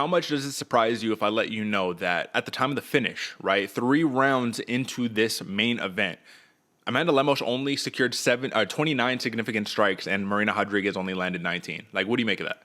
How much does it surprise you if I let you know that at the time of the finish, right, 3 rounds into this main event, Amanda Lemos only secured 29 significant strikes, and Marina Rodriguez only landed 19. Like, what do you make of that?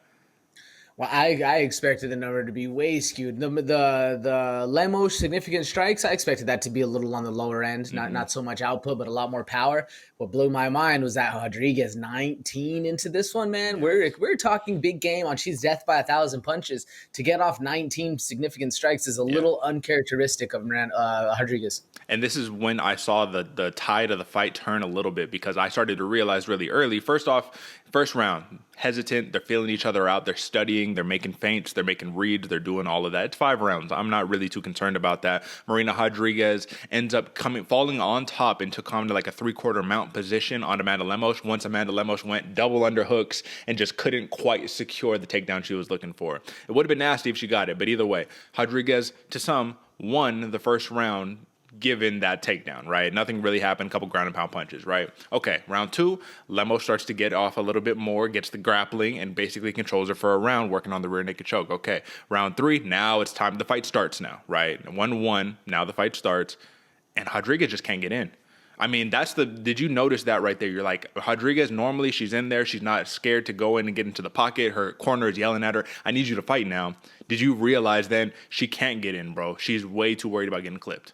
Well, I expected the number to be way skewed. The Lemos significant strikes, I expected that to be a little on the lower end, not so much output, but a lot more power. What blew my mind was that Rodriguez 19 into this one, man. Yeah. We're talking big game on she's death by 1,000 punches. To get off 19 significant strikes is a Yeah. little uncharacteristic of Rodriguez. And this is when I saw the tide of the fight turn a little bit because I started to realize really early. First off, first round, hesitant. They're feeling each other out. They're studying. They're making feints. They're making reads. They're doing all of that. It's 5 rounds. I'm not really too concerned about that. Marina Rodriguez ends up falling on top and took on to like a 3/4 mount position on Amanda Lemos. Once Amanda Lemos went double underhooks and just couldn't quite secure the takedown she was looking for. It would have been nasty if she got it, but either way, Rodriguez, to some, won the first round given that takedown, right? Nothing really happened, a couple ground and pound punches, right? Okay, round 2, Lemos starts to get off a little bit more, gets the grappling, and basically controls her for a round, working on the rear naked choke. Okay, round 3, now it's time, the fight starts now, right? 1-1, now the fight starts, and Rodriguez just can't get in. I mean, did you notice that right there? You're like, Rodriguez, normally she's in there. She's not scared to go in and get into the pocket. Her corner is yelling at her, I need you to fight now. Did you realize then she can't get in, bro? She's way too worried about getting clipped.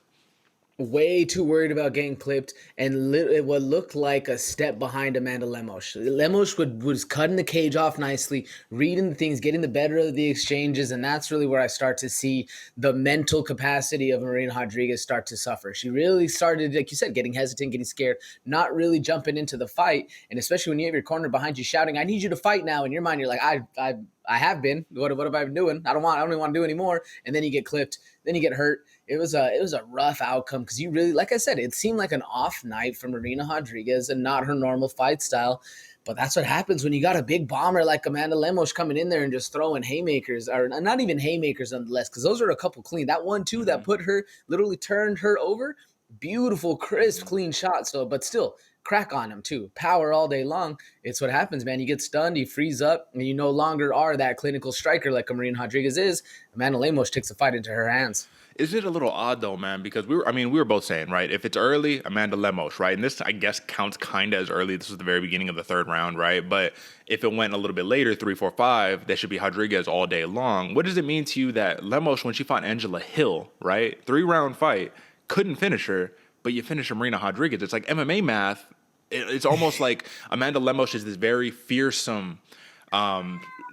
Way too worried about getting clipped, and what looked like a step behind Amanda Lemos. Lemos was cutting the cage off nicely, reading the things, getting the better of the exchanges, and that's really where I start to see the mental capacity of Marina Rodriguez start to suffer. She really started, like you said, getting hesitant, getting scared, not really jumping into the fight, and especially when you have your corner behind you shouting, "I need you to fight now." In your mind, you're like, I have been. What have I been doing? I don't even want to do anymore. And then you get clipped. Then you get hurt. It was a rough outcome because you really, like I said, it seemed like an off night for Marina Rodriguez and not her normal fight style. But that's what happens when you got a big bomber like Amanda Lemos coming in there and just throwing haymakers, or not even haymakers nonetheless, because those are a couple clean. That 1-2 that put her, literally turned her over, beautiful, crisp, clean shot. So, but still, crack on him too. Power all day long. It's what happens, man. You get stunned, you freeze up, and you no longer are that clinical striker like Marina Rodriguez is. Amanda Lemos takes the fight into her hands. Is it a little odd though, man? Because we were both saying, right? If it's early, Amanda Lemos, right? And this, I guess, counts kind of as early. This was the very beginning of the 3rd round, right? But if it went a little bit later, 3, 4, 5, that should be Rodriguez all day long. What does it mean to you that Lemos, when she fought Angela Hill, right, 3-round fight, couldn't finish her, but you finish Marina Rodriguez? It's like MMA math. It's almost like Amanda Lemos is this very fearsome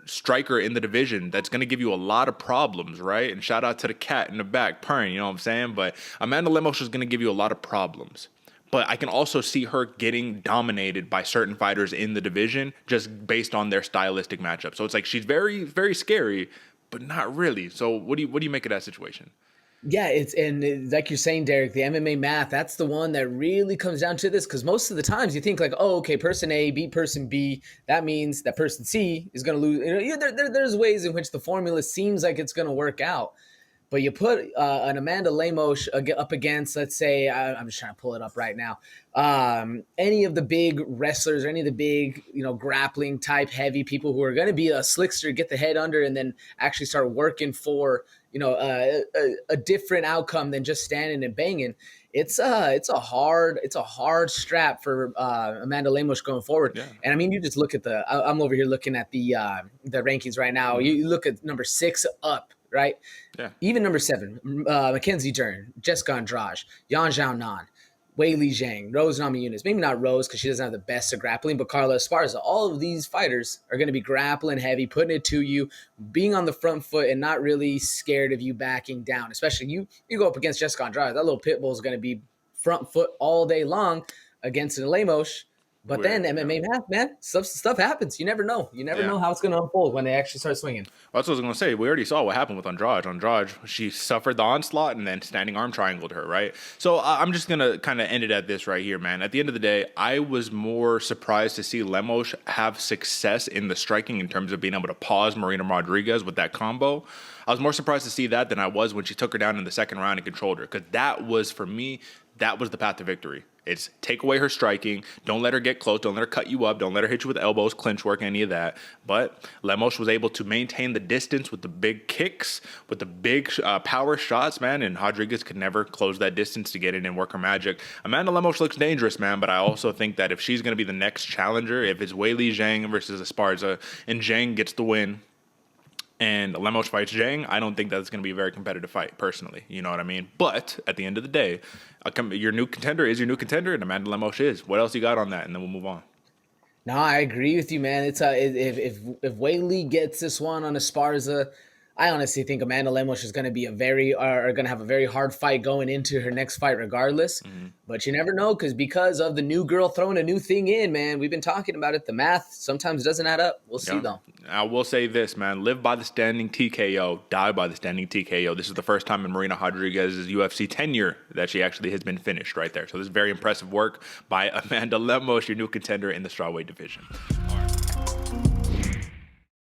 striker in the division that's going to give you a lot of problems, right? And shout out to the cat in the back purring, you know what I'm saying? But Amanda Lemos is going to give you a lot of problems. But I can also see her getting dominated by certain fighters in the division just based on their stylistic matchup. So it's like she's very, very scary, but not really. So what do you make of that situation? Yeah, like you're saying, Derek, the MMA math, that's the one that really comes down to this, because most of the times you think like, oh, okay, person A beat person B. That means that person C is going to lose. There's ways in which the formula seems like it's going to work out. But you put an Amanda Lemos up against, let's say, I'm just trying to pull it up right now, any of the big wrestlers or any of the big, grappling type heavy people who are going to be a slickster, get the head under, and then actually start working for, a different outcome than just standing and banging. It's a hard strap for Amanda Lemos going forward. Yeah. And I mean, you just look at I'm over here looking at the rankings right now. You look at number 6 up. Right? Yeah. Even number 7, Mackenzie Dern, Jessica Andrade, Yan Xiaonan, Wei Li Zhang, Rose Namajunas. Maybe not Rose because she doesn't have the best of grappling, but Carla Esparza. All of these fighters are going to be grappling heavy, putting it to you, being on the front foot and not really scared of you backing down. Especially you go up against Jessica Andrade. That little pit bull is going to be front foot all day long against an Lemos. But then MMA math, man, stuff happens. You never know. You never know how it's going to unfold when they actually start swinging. Well, that's what I was going to say. We already saw what happened with Andrade. Andrade, she suffered the onslaught and then standing arm triangled her, right? So I'm just going to kind of end it at this right here, man. At the end of the day, I was more surprised to see Lemos have success in the striking in terms of being able to pause Marina Rodriguez with that combo. I was more surprised to see that than I was when she took her down in the 2nd round and controlled her, because that was, for me, that was the path to victory. It's take away her striking. Don't let her get close. Don't let her cut you up. Don't let her hit you with elbows, clinch work, any of that. But Lemos was able to maintain the distance with the big kicks, with the big power shots, man. And Rodriguez could never close that distance to get in and work her magic. Amanda Lemos looks dangerous, man. But I also think that if she's going to be the next challenger, if it's Weili Zhang versus Esparza and Zhang gets the win, and Lemos fights Zhang, I don't think that's going to be a very competitive fight, personally. You know what I mean? But at the end of the day, your new contender is your new contender, and Amanda Lemos is. What else you got on that? And then we'll move on. No, I agree with you, man. It's if Weili gets this one on Esparza, I honestly think Amanda Lemos is going to be going to have a very hard fight going into her next fight, regardless. But you never know, because of the new girl throwing a new thing in, man. We've been talking about it. The math sometimes doesn't add up. We'll see, though. I will say this, man. Live by the standing TKO, die by the standing TKO. This is the first time in Marina Rodriguez's UFC tenure that she actually has been finished right there. So this is very impressive work by Amanda Lemos, your new contender in the strawweight division.